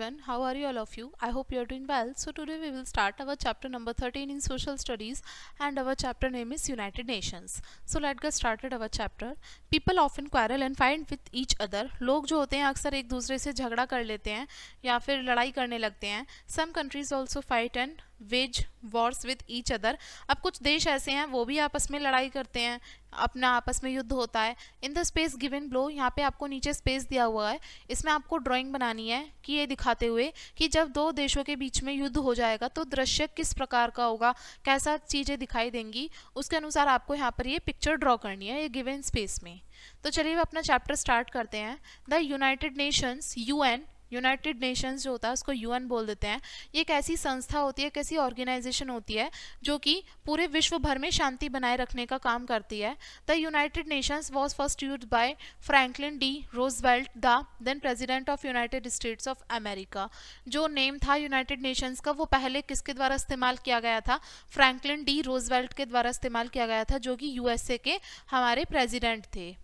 everyone, how are you all of you? I hope you are doing well. So today we will start our chapter number 13 in social studies and our chapter name is United Nations. So let's get started our chapter. People often quarrel and fight with each other. लोग जो होते हैं अक्सर एक दूसरे से झगड़ा कर लेते हैं या फिर लड़ाई करने लगते हैं. Some countries also fight and wage wars with each other. अब कुछ देश ऐसे हैं वो भी आपस में लड़ाई करते हैं, अपना आपस में युद्ध होता है. In the space given below, यहाँ पे आपको नीचे स्पेस दिया हुआ है, इसमें आपको ड्राइंग बनानी है कि ये दिखाते हुए कि जब दो देशों के बीच में युद्ध हो जाएगा तो दृश्य किस प्रकार का होगा, कैसा चीज़ें दिखाई देंगी, उसके अनुसार आपको यहाँ पर ये पिक्चर ड्रॉ करनी है ये गिवन स्पेस में. तो चलिए अपना चैप्टर स्टार्ट करते हैं. The United Nations, UN, United Nations जो होता है उसको यूएन बोल देते हैं. ये एक ऐसी संस्था होती है, एक ऐसी ऑर्गेनाइजेशन होती है जो कि पूरे विश्व भर में शांति बनाए रखने का काम करती है. The United Nations was first used by Franklin D Roosevelt, the then president of United States of America. जो नेम था यूनाइटेड नेशंस का वो पहले किसके द्वारा इस्तेमाल किया गया था? फ्रैंकलिन डी रोजवेल्ट के द्वारा इस्तेमाल किया गया था, जो कि यूएसए के हमारे प्रेसिडेंट थे.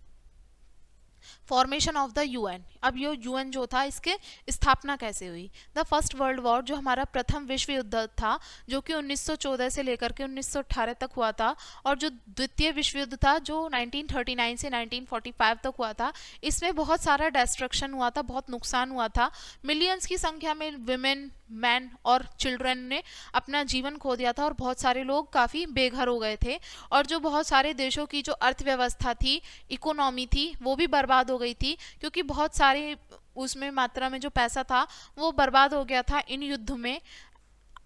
Formation of the UN. अब ये यूएन जो था इसके स्थापना कैसे हुई? द फर्स्ट वर्ल्ड वॉर, जो हमारा प्रथम विश्व युद्ध था जो कि 1914 से लेकर के 1918 तक हुआ था, और जो द्वितीय विश्व युद्ध था जो 1939 से 1945 तक हुआ था, इसमें बहुत सारा डिस्ट्रक्शन हुआ था, बहुत नुकसान हुआ था. मिलियंस की संख्या में विमेन, मैन और चिल्ड्रन ने अपना जीवन खो दिया था और बहुत सारे लोग काफ़ी बेघर हो गए थे. और जो बहुत सारे देशों की जो अर्थव्यवस्था थी, इकोनॉमी थी, वो भी बर्बाद हो गई थी, क्योंकि बहुत सारे उसमें मात्रा में जो पैसा था वो बर्बाद हो गया था इन युद्ध में.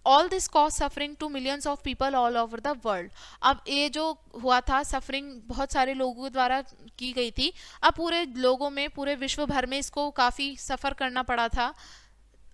All this cause suffering to millions of people all over the world. अब ये जो हुआ था, सफरिंग बहुत सारे लोगों द्वारा की गई थी. अब पूरे लोगों में, पूरे विश्व भर में इसको काफ़ी सफ़र करना पड़ा था.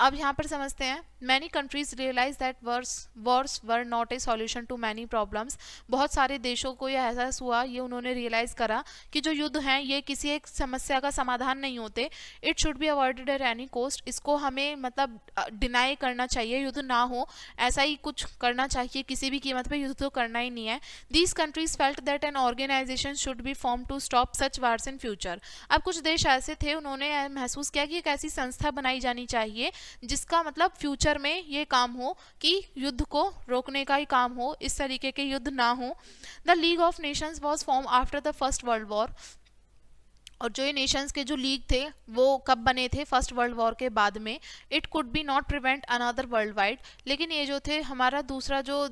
अब यहाँ पर समझते हैं. Many countries realise that wars were not a solution to many problems. बहुत सारे देशों को यह एहसास हुआ, ये उन्होंने रियलाइज करा कि जो युद्ध हैं ये किसी एक समस्या का समाधान नहीं होते. It should be avoided at any cost. इसको हमें मतलब डिनाई करना चाहिए, युद्ध ना हो ऐसा ही कुछ करना चाहिए, किसी भी कीमत पर युद्ध तो करना ही नहीं है. These countries felt that an organisation should be form to stop such wars in future. अब कुछ देश ऐसे थे, उन्होंने महसूस किया कि एक ऐसी संस्था बनाई जानी चाहिए जिसका मतलब फ्यूचर में ये काम हो कि युद्ध को रोकने का ही काम हो, इस तरीके के युद्ध ना हो. The league of Nations was form after the first world war. और जो ये नेशंस के जो लीग थे वो कब बने थे? फर्स्ट वर्ल्ड वॉर के बाद में. It could be not prevent another world wide. लेकिन ये जो थे हमारा दूसरा जो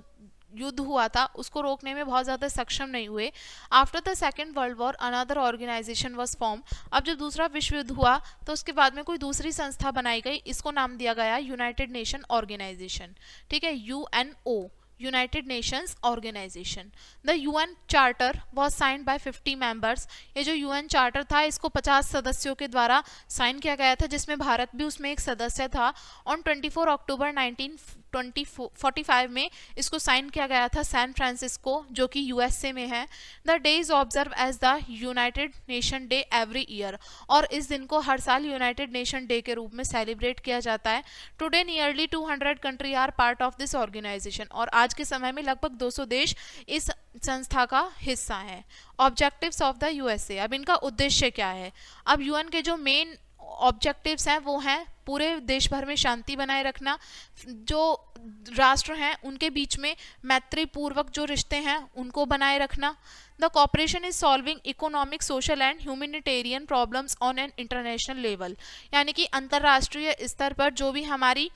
युद्ध हुआ था उसको रोकने में बहुत ज़्यादा सक्षम नहीं हुए. After the second world war another organisation was form. अब जब दूसरा विश्व युद्ध हुआ तो उसके बाद में कोई दूसरी संस्था बनाई गई, इसको नाम दिया गया यूनाइटेड नेशन ऑर्गेनाइजेशन. ठीक है, UNO, United Nations organisation. The UN charter was signed by 50 members. ये जो यूएन चार्टर था इसको 50 सदस्यों के द्वारा साइन किया गया था, जिसमें भारत भी उसमें एक सदस्य था. ऑन 24 अक्टूबर 1945 में इसको साइन किया गया था सैन फ्रांसिस्को, जो कि यूएसए में है. The day is observe as the United Nation day every year. और इस दिन को हर साल यूनाइटेड नेशन डे के रूप में सेलिब्रेट किया जाता है. Today nearly 200 country are part of this organisation. और आज के समय में लगभग 200 देश इस संस्था का हिस्सा है. Objectives of the USA. अब इनका उद्देश्य क्या है? अब यूएन के जो मेन ऑब्जेक्टिव्स हैं वो हैं पूरे देश भर में शांति बनाए रखना, जो राष्ट्र हैं उनके बीच में मैत्रीपूर्वक जो रिश्ते हैं उनको बनाए रखना. The cooperation is solving economic, social and humanitarian problems on an international level. यानी कि अंतर्राष्ट्रीय स्तर पर जो भी हमारी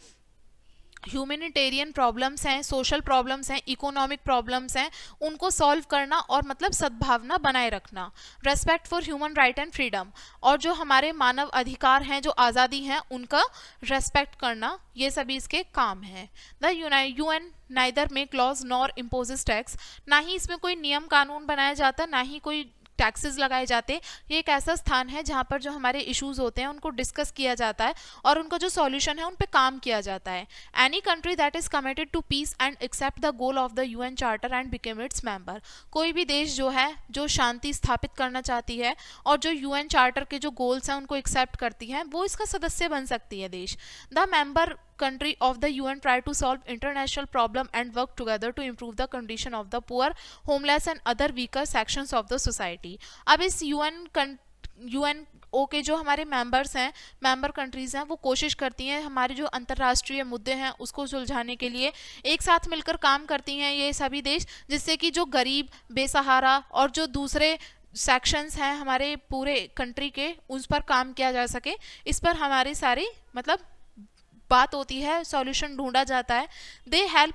ह्यूमैनिटेरियन प्रॉब्लम्स हैं, सोशल प्रॉब्लम्स हैं, इकोनॉमिक प्रॉब्लम्स हैं, उनको सॉल्व करना और मतलब सद्भावना बनाए रखना. Respect for human right and freedom. और जो हमारे मानव अधिकार हैं, जो आज़ादी हैं, उनका रेस्पेक्ट करना, ये सभी इसके काम हैं. The UN neither make laws nor imposes tax. ना ही इसमें कोई नियम कानून बनाया जाता, ना ही कोई टैक्सेस लगाए जाते. ये एक ऐसा स्थान है जहाँ पर जो हमारे इश्यूज होते हैं उनको डिस्कस किया जाता है और उनका जो सॉल्यूशन है उन पे काम किया जाता है. Any country that is committed to peace and accept the goal of the UN charter and became its member. कोई भी देश जो है जो शांति स्थापित करना चाहती है और जो यूएन चार्टर के जो गोल्स हैं उनको एक्सेप्ट करती है, वो इसका सदस्य बन सकती है देश. The member country of the UN try to solve international problem and work together to improve the condition of the poor, homeless and other weaker sections of the society. अब इस UN WTO के जो हमारे members हैं, member countries हैं, वो कोशिश करती हैं हमारे जो अंतर्राष्ट्रीय मुद्दे हैं उसको सुलझाने के लिए एक साथ मिलकर काम करती हैं ये सभी देश, जिससे कि जो गरीब, बेसहारा और जो दूसरे सेक्शंस हैं हमारे पूरे कंट्री के, उस पर काम किया जा सके। इस पर हमारी सारी मतलब बात होती है, सॉल्यूशन ढूंढा जाता है। They help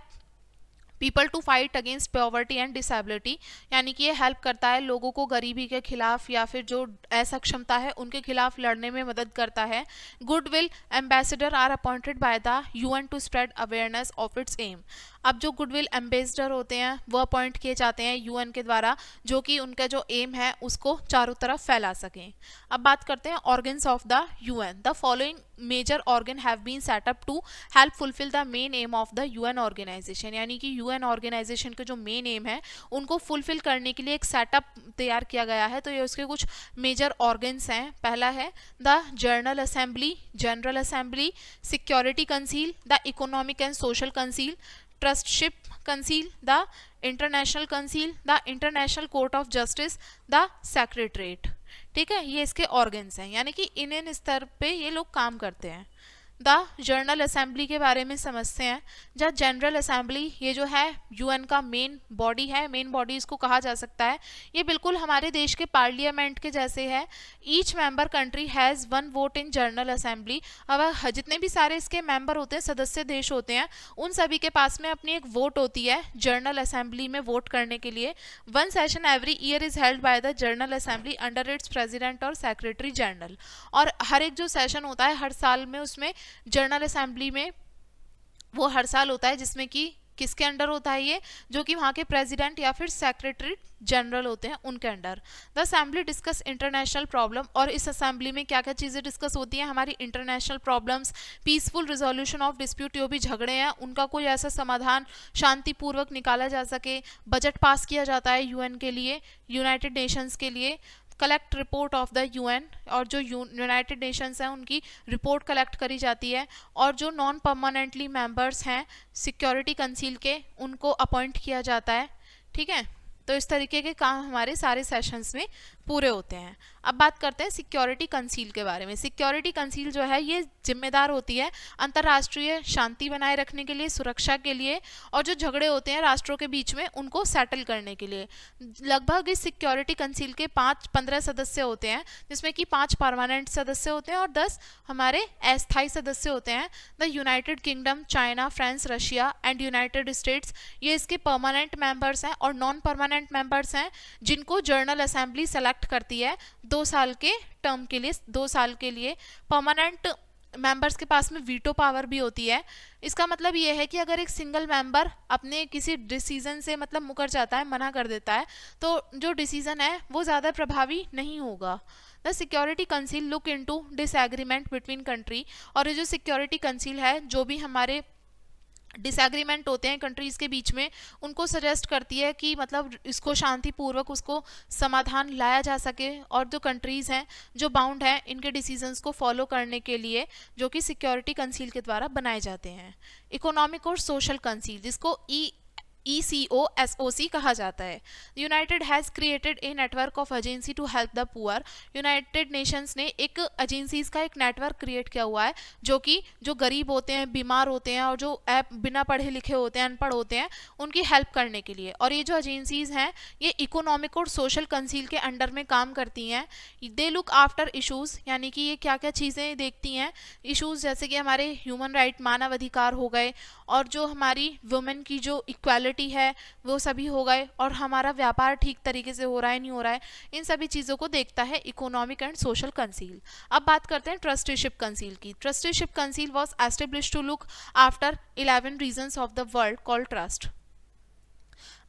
people to fight against poverty and disability, यानी कि ये हेल्प करता है लोगों को गरीबी के खिलाफ या फिर जो असक्षमता है उनके खिलाफ लड़ने में मदद करता है। Goodwill ambassador are appointed by the UN to spread awareness of its aim. अब जो गुडविल एम्बेसडर होते हैं वो अपॉइंट किए जाते हैं UN के द्वारा, जो कि उनका जो एम है उसको चारों तरफ फैला सकें। अब बात करते हैं organs of the UN। The following major organ have been set up to help fulfil the main aim of the UN organisation, यानी कि UN ऑर्गेनाइजेशन के जो मेन एम है उनको फुलफिल करने के लिए एक सेटअप तैयार किया गया है। तो ये उसके कुछ मेजर ऑर्गन्स हैं। पहला है the general assembly, security conceal, the economic and social conceal, ट्रस्टशिप conceal, the international conceal, the international court of justice, the secretariat. ठीक है, ये इसके ऑर्गन्स हैं, यानी कि इन स्तर पे ये लोग काम करते हैं। द जनरल असेंबली के बारे में समझते हैं। जहाँ जनरल असेंबली ये जो है UN का मेन बॉडी है, मेन बॉडी इसको कहा जा सकता है। ये बिल्कुल हमारे देश के पार्लियामेंट के जैसे है। Each member country has 1 vote in general assembly. अब जितने भी सारे इसके मेंबर होते हैं, सदस्य देश होते हैं, उन सभी के पास में अपनी एक वोट होती है जनरल असेंबली में वोट करने के लिए। 1 session every year is held by the general assembly under its president और सेक्रेटरी जनरल। और हर एक जो सेशन होता है हर साल में, उसमें जनरल असेंबली में वो हर साल होता है, जिसमें कि किसके अंडर होता है ये, जो कि वहाँ के प्रेसिडेंट या फिर सेक्रेटरी जनरल होते हैं उनके under. The assembly discuss international problem. और इस असेंबली में क्या क्या चीज़ें डिस्कस होती हैं, हमारी international problems, peaceful resolution of dispute, जो भी झगड़े हैं उनका कोई ऐसा समाधान शांतिपूर्वक निकाला जा सके। बजट पास किया जाता है UN के लिए, यूनाइटेड नेशंस के लिए। Collect report of the UN, और जो यूनाइटेड नेशंस हैं उनकी रिपोर्ट कलेक्ट करी जाती है। और जो नॉन परमानेंटली मेंबर्स हैं सिक्योरिटी कंसील के, उनको अपॉइंट किया जाता है। ठीक है, तो इस तरीके के काम हमारे सारे सेशंस में पूरे होते हैं। अब बात करते हैं सिक्योरिटी कंसील के बारे में। सिक्योरिटी कंसील जो है ये जिम्मेदार होती है अंतर्राष्ट्रीय शांति बनाए रखने के लिए, सुरक्षा के लिए, और जो झगड़े होते हैं राष्ट्रों के बीच में उनको सेटल करने के लिए। लगभग इस सिक्योरिटी कंसील के 15 सदस्य होते हैं, जिसमें कि 5 परमानेंट सदस्य होते हैं और 10 हमारे अस्थायी सदस्य होते हैं। The United kingdom, China, France, Russia and United states, ये इसके परमानेंट मेंबर्स हैं। और नॉन परमानेंट मेंबर्स हैं जिनको जनरल असेंबली सेलेक्ट करती है 2 साल के टर्म के लिए, 2 साल के लिए। परमानेंट मेंबर्स के पास में वीटो पावर भी होती है। इसका मतलब ये है कि अगर एक सिंगल मेंबर अपने किसी डिसीजन से मतलब मुकर जाता है, मना कर देता है, तो जो डिसीजन है वो ज़्यादा प्रभावी नहीं होगा। The security conceal look into disagreement between country. और ये जो सिक्योरिटी कंसील है, जो भी हमारे डिसएग्रीमेंट होते हैं कंट्रीज़ के बीच में, उनको सजेस्ट करती है कि मतलब इसको शांतिपूर्वक उसको समाधान लाया जा सके। और जो कंट्रीज़ हैं जो बाउंड हैं इनके डिसीजंस को फॉलो करने के लिए, जो कि सिक्योरिटी कंसील के द्वारा बनाए जाते हैं। इकोनॉमिक और सोशल कंसील, जिसको ECOSOC कहा जाता है। United has created a network of agency to help the poor. United Nations ने एक एजेंसीज का एक नेटवर्क क्रिएट किया हुआ है, जो कि जो गरीब होते हैं, बीमार होते हैं और जो बिना पढ़े लिखे होते हैं, अनपढ़ होते हैं, उनकी हेल्प करने के लिए। और ये जो एजेंसीज हैं ये इकोनॉमिक और सोशल कंसील के अंडर में काम करती हैं। दे लुक आफ्टर इशूज़, यानी कि ये क्या क्या चीज़ें देखती हैं, इशूज़ जैसे कि हमारे ह्यूमन राइट, मानव अधिकार हो गए, और जो हमारी वुमेन की जो इक्वालिटी है वो सभी हो गए, और हमारा व्यापार ठीक तरीके से हो रहा है नहीं हो रहा है, इन सभी चीज़ों को देखता है इकोनॉमिक एंड सोशल कंसील। अब बात करते हैं ट्रस्टीशिप कंसील की। Trusteeship council was establish to look after 11 regions of the world called trust.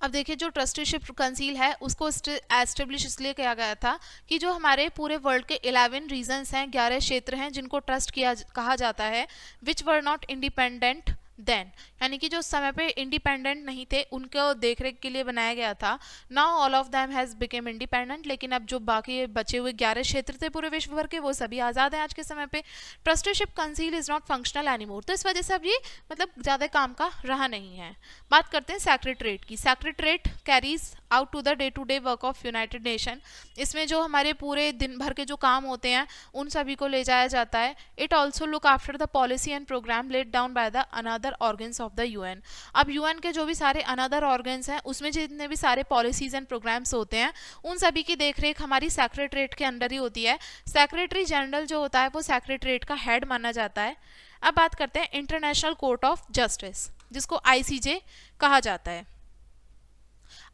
अब देखिए, जो ट्रस्टीशिप कंसील है उसको एस्टेब्लिश इसलिए किया गया था कि जो हमारे पूरे वर्ल्ड के 11 रीजन्स हैं, 11 क्षेत्र हैं जिनको ट्रस्ट किया कहा जाता है, विच वर नॉट इंडिपेंडेंट देन, यानी कि जो उस समय पे इंडिपेंडेंट नहीं थे उनको देखरेख के लिए बनाया गया था। Now all of them has became independent, लेकिन अब जो बाकी बचे हुए 11 क्षेत्र थे पूरे विश्व भर के वो सभी आज़ाद हैं आज के समय पे। Trusteeship conceal is not functional anymore, तो इस वजह से अब ये मतलब ज़्यादा काम का रहा नहीं है। बात करते हैं सेक्रेटरीट की। Secretariat carries out to the day to day work of United Nation. इसमें जो हमारे पूरे दिन भर के जो काम होते हैं उन सभी को ले जाया जाता है। It also look after the policy and programme laid down by the another organs of the UN. अब यूएन के जो भी सारे अनदर ऑर्गन्स हैं उसमें जितने भी सारे पॉलिसीज एंड प्रोग्राम्स होते हैं उन सभी की देखरेख हमारी सेक्रेटरीट के अंडर ही होती है। सेक्रेटरी जनरल जो होता है वो सेक्रेटरीट का हेड माना जाता है। अब बात करते हैं इंटरनेशनल कोर्ट ऑफ जस्टिस, जिसको आईसीजे कहा जाता है।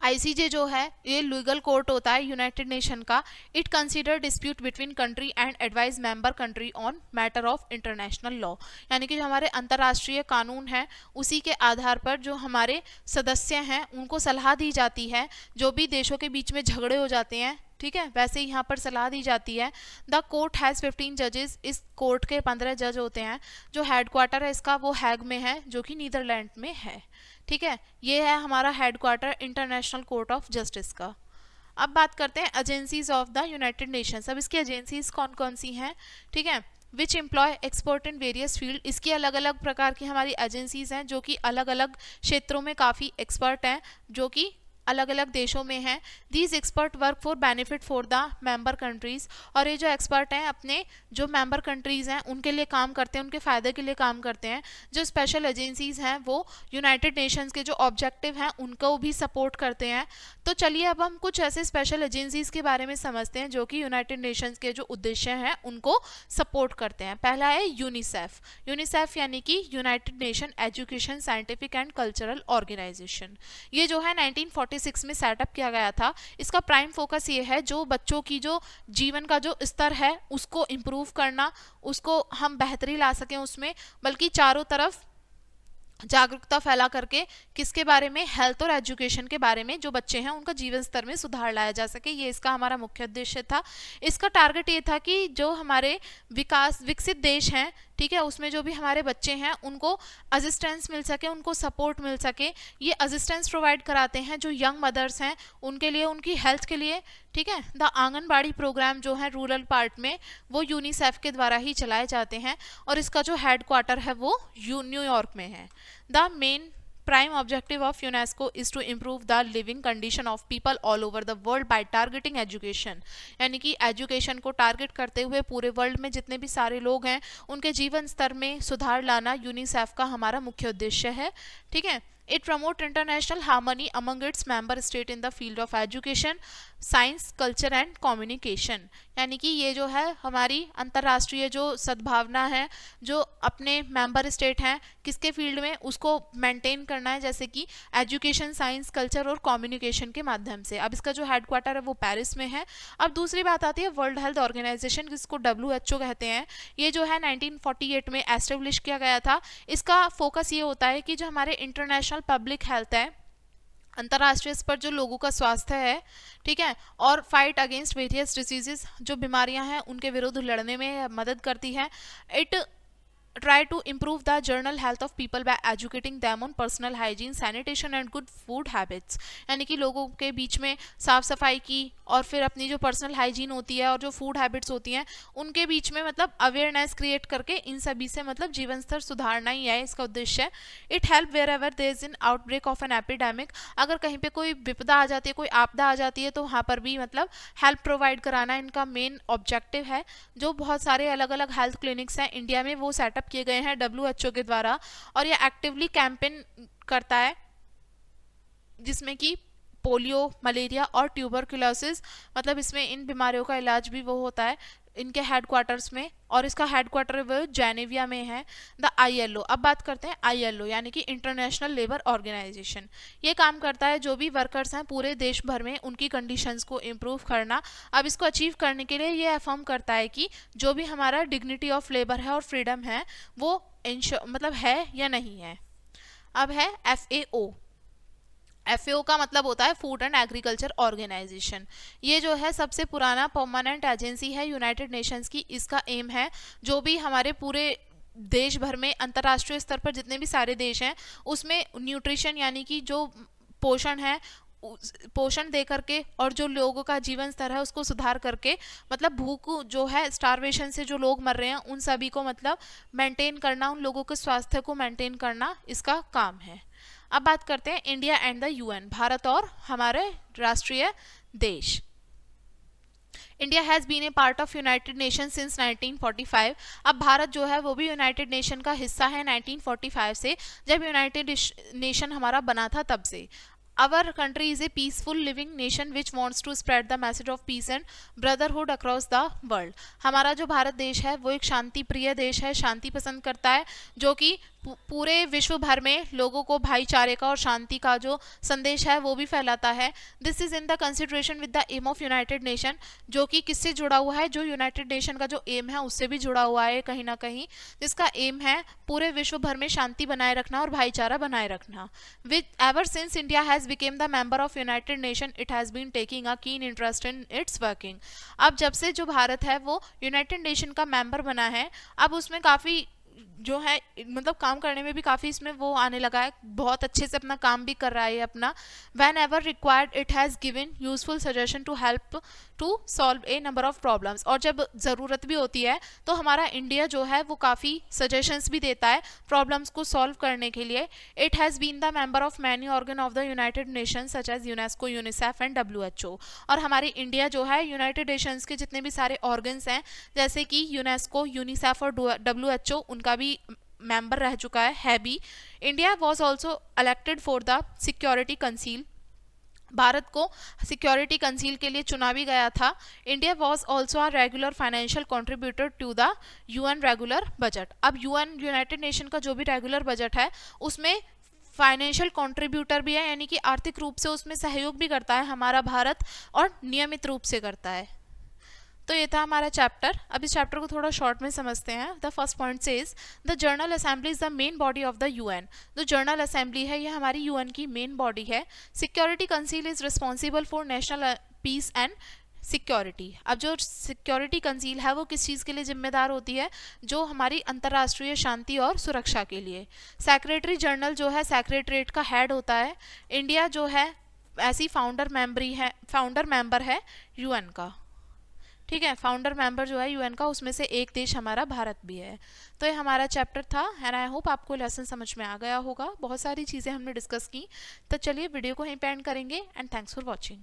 आईसीजे जो है ये लीगल कोर्ट होता है यूनाइटेड नेशन का। It consider dispute between country and advise member country on matter of international law, यानी कि जो हमारे अंतर्राष्ट्रीय कानून हैं उसी के आधार पर जो हमारे सदस्य हैं उनको सलाह दी जाती है। जो भी देशों के बीच में झगड़े हो जाते हैं, ठीक है, वैसे ही यहाँ पर सलाह दी जाती है। द कोर्ट हैज़ 15 जजेस, इस कोर्ट के 15 जज होते हैं। जो हेडक्वार्टर है इसका वो हैग में है जो कि नीदरलैंड में है। ठीक है, ये है हमारा headquarter international court of justice का। अब बात करते हैं agencies of the United Nations. अब इसकी एजेंसीज कौन कौन सी हैं, ठीक है, which employ expert in various field. इसकी अलग अलग प्रकार की हमारी एजेंसीज हैं जो कि अलग अलग क्षेत्रों में काफ़ी एक्सपर्ट हैं, जो कि अलग अलग देशों में हैं। These expert work for benefit for the member countries, और ये जो एक्सपर्ट हैं अपने जो मेंबर कंट्रीज़ हैं उनके लिए काम करते हैं, उनके फ़ायदे के लिए काम करते हैं। जो स्पेशल एजेंसीज़ हैं वो यूनाइटेड नेशंस के जो ऑब्जेक्टिव हैं उनको भी सपोर्ट करते हैं। तो चलिए अब हम कुछ ऐसे स्पेशल एजेंसीज़ के बारे में समझते हैं जो कि यूनाइटेड नेशंस के जो उद्देश्य हैं उनको सपोर्ट करते हैं। पहला है यूनिसेफ। यूनिसेफ यानी कि united nation education scientific and cultural organisation. ये जो है 1946 में सेटअप किया गया था। इसका प्राइम फोकस ये है जो बच्चों की जो जीवन का जो स्तर है उसको इम्प्रूव करना, उसको हम बेहतरी ला सकें उसमें, बल्कि चारों तरफ जागरूकता फैला करके किसके बारे में, हेल्थ और एजुकेशन के बारे में, जो बच्चे हैं उनका जीवन स्तर में सुधार लाया जा सके। ये इसका हमारा मुख्य उद्देश्य था। इसका टारगेट ये था कि जो हमारे विकसित देश हैं, ठीक है, उसमें जो भी हमारे बच्चे हैं उनको असिस्टेंस मिल सके, उनको सपोर्ट मिल सके। ये असिस्टेंस प्रोवाइड कराते हैं जो यंग मदर्स हैं उनके लिए, उनकी हेल्थ के लिए, ठीक है। द आंगनबाड़ी प्रोग्राम जो है रूरल पार्ट में वो यूनिसेफ के द्वारा ही चलाए जाते हैं, और इसका जो हेडक्वार्टर है वो न्यूयॉर्क में है। The main prime objective of UNESCO is to improve the living condition of people all over the world by targeting education, यानी कि एजुकेशन को टारगेट करते हुए पूरे वर्ल्ड में जितने भी सारे लोग हैं उनके जीवन स्तर में सुधार लाना यूनिसेफ का हमारा मुख्य उद्देश्य है। ठीक है, it promote international harmony among its member state in the field of education, science, culture and communication, यानी कि ये जो है हमारी अंतर्राष्ट्रीय जो सद्भावना है जो अपने मेंबर स्टेट हैं किसके फील्ड में उसको मेंटेन करना है, जैसे कि एजुकेशन, साइंस, कल्चर और कम्युनिकेशन के माध्यम से। अब इसका जो हेडक्वार्टर है वो पेरिस में है। अब दूसरी बात आती है वर्ल्ड हेल्थ ऑर्गेनाइजेशन, जिसको WHO कहते हैं। ये जो है 1948 में एस्टेब्लिश किया गया था। इसका फोकस ये होता है कि जो हमारे इंटरनेशनल पब्लिक हेल्थ है, अंतर्राष्ट्रीय स्तर पर जो लोगों का स्वास्थ्य है, ठीक है, और फाइट अगेंस्ट वेरियस डिसीजेस, जो बीमारियां हैं उनके विरुद्ध लड़ने में मदद करती है। It try to improve the general health of people by educating them on personal hygiene, sanitation and good food habits, यानी कि लोगों के बीच में साफ सफाई की और फिर अपनी जो पर्सनल हाइजीन होती है और जो फूड हैबिट्स होती हैं उनके बीच में मतलब अवेयरनेस क्रिएट करके इन सभी से मतलब जीवन स्तर सुधारना ही है इसका उद्देश्य। It help wherever there is an outbreak of an epidemic, अगर कहीं पे कोई विपदा आ जाती है, कोई आपदा आ जाती है तो वहाँ पर भी मतलब हेल्प प्रोवाइड कराना इनका मेन ऑब्जेक्टिव है। जो बहुत सारे अलग अलग हेल्थ क्लिनिक्स हैं इंडिया में वो सेटअप किए गए हैं WHO के द्वारा, और ये एक्टिवली कैंपेन करता है जिसमें कि पोलियो, मलेरिया और ट्यूबरकुलोसिस, मतलब इसमें इन बीमारियों का इलाज भी वो होता है इनके हेडक्वार्टर्स में, और इसका हेडक्वार्टर वो जेनेविया में है। द ILO, अब बात करते हैं ILO यानी कि इंटरनेशनल लेबर ऑर्गेनाइजेशन। ये काम करता है जो भी वर्कर्स हैं पूरे देश भर में उनकी कंडीशंस को इम्प्रूव करना। अब इसको अचीव करने के लिए ये अफर्म करता है कि जो भी हमारा डिग्निटी ऑफ लेबर है और फ्रीडम है वो मतलब है या नहीं है। अब है FAO का मतलब होता है फूड एंड एग्रीकल्चर ऑर्गेनाइजेशन। ये जो है सबसे पुराना परमानेंट एजेंसी है यूनाइटेड नेशंस की। इसका एम है जो भी हमारे पूरे देश भर में अंतर्राष्ट्रीय स्तर पर जितने भी सारे देश हैं उसमें न्यूट्रिशन यानी कि जो पोषण है पोषण दे करके और जो लोगों का जीवन स्तर है उसको सुधार करके मतलब भूख जो है स्टारवेशन से जो लोग मर रहे हैं उन सभी को मतलब मेंटेन करना, उन लोगों के स्वास्थ्य को मेंटेन करना इसका काम है। अब बात करते हैं India and the UN, Bharat और हमारे राष्ट्रीय देश। India has been a part of United nation since 1945। अब भारत जो है वो भी यूनाइटेड नेशन का हिस्सा है 1945 से, जब यूनाइटेड नेशन हमारा बना था तब से। Our country is a peaceful living nation which wants to spread the message of peace and brotherhood across the world। हमारा जो भारत देश है वो एक शांति प्रिय देश है, शांति पसंद करता है, जो कि पूरे विश्व भर में लोगों को भाईचारे का और शांति का जो संदेश है वो भी फैलाता है। This is in the consideration with the aim of United nation, जो कि किससे जुड़ा हुआ है, जो यूनाइटेड नेशन का जो एम है उससे भी जुड़ा हुआ है कहीं ना कहीं, जिसका एम है पूरे विश्व भर में शांति बनाए रखना और भाईचारा बनाए रखना। With ever since India has became the member of United nation it has been taking a keen interest in its working. अब जब से जो भारत है वो यूनाइटेड नेशन का मेंबर बना है, अब उसमें काफ़ी जो है मतलब काम करने में भी काफ़ी इसमें वो आने लगा है, बहुत अच्छे से अपना काम भी कर रहा है अपना। Whenever required it has given useful suggestion to help to solve a number of problems. और जब ज़रूरत भी होती है तो हमारा इंडिया जो है वो काफ़ी सजेशंस भी देता है प्रॉब्लम्स को सॉल्व करने के लिए। It has been the member of many organ of the United nations such as UNESCO, UNICEF and WHO। और हमारी इंडिया जो है यूनाइटेड नेशंस के जितने भी सारे ऑर्गन्स हैं जैसे कि यूनेस्को, यूनिसेफ और WHO उनका भी मेंबर रह चुका है भी। India was also elected for the security council, Bharat को सिक्योरिटी कंसील के लिए चुना भी गया था। India was also a regular financial contributor to the UN regular budget. अब UN यूनाइटेड नेशन का जो भी रेगुलर बजट है उसमें फाइनेंशियल कंट्रीब्यूटर भी है, यानी कि आर्थिक रूप से उसमें सहयोग भी करता है हमारा भारत और नियमित रूप से करता है। तो ये था हमारा चैप्टर। अब इस चैप्टर को थोड़ा शॉर्ट में समझते हैं। The first point says the general assembly is the main body of the UN। जो जनरल असेंबली है ये हमारी UN की मेन बॉडी है। Security council is responsible for national peace and security. अब जो सिक्योरिटी कंसील है वो किस चीज़ के लिए जिम्मेदार होती है, जो हमारी अंतर्राष्ट्रीय शांति और सुरक्षा के लिए। सेक्रेटरी जनरल जो है सेक्रेटरीट का हेड होता है। इंडिया जो है ऐसी फाउंडर मेंबर है UN का, ठीक है। फाउंडर मेंबर जो है UN का उसमें से एक देश हमारा भारत भी है। तो ये हमारा चैप्टर था एंड आई होप आपको लेसन समझ में आ गया होगा। बहुत सारी चीज़ें हमने डिस्कस की। तो चलिए वीडियो को यहीं पे एंड करेंगे एंड थैंक्स फॉर वॉचिंग।